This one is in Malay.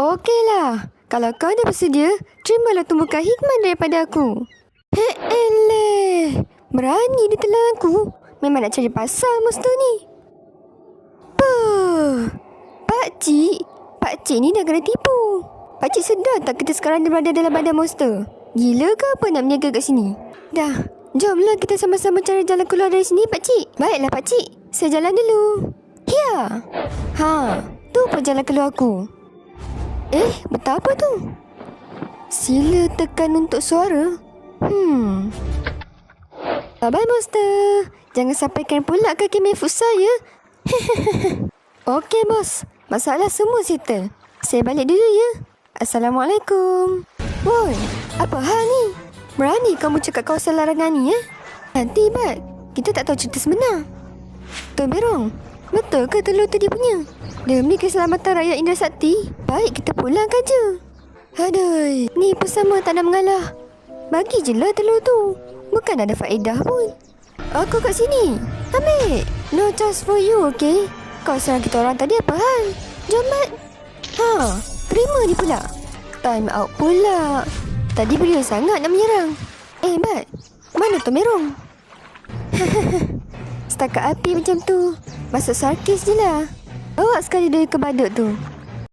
Okeylah. Kalau kau dah bersedia, terimalah tumbukan hikmah daripada aku. Eleh. Berani dia telan aku. Memang nak cari pasal monster ni. Pakcik ni dah kena tipu. Pakcik sedar tak kita sekarang berada dalam badan monster? Gila ke apa nak berniaga kat sini? Dah, jomlah kita sama-sama cari jalan keluar dari sini, pakcik. Baiklah, pakcik. Saya jalan dulu. Ya. Tu pun jalan keluar aku. Betapa tu? Sila tekan untuk suara. Bye-bye, monster. Jangan sampaikan pula kaki main futsal, ya? Okey, bos. Masalah semua settle. Saya balik dulu, ya? Assalamualaikum. Woi, apa hal ni? Berani kamu cakap kawasan larangan ni, ya? Nanti, Bat. Kita tak tahu cerita sebenar. Tuan Berong, betul ke telur tu dia punya? Demi keselamatan rakyat Indra Sakti, baik kita pulang kerja. Aduh, ni pun sama tak nak mengalah. Bagi je lah telur tu. Bukan ada faedah pun. Aku kat sini. Ambil. No chance for you, okay? Kau serang kita orang tadi apa hal? Jom, Mat. Terima dia pula. Time out pula. Tadi beliau sangat nak menyerang. Mat. Mana tu Merong? Setakat api macam tu. Masuk sarkis je lah. Bawa sekali dia ke badut tu.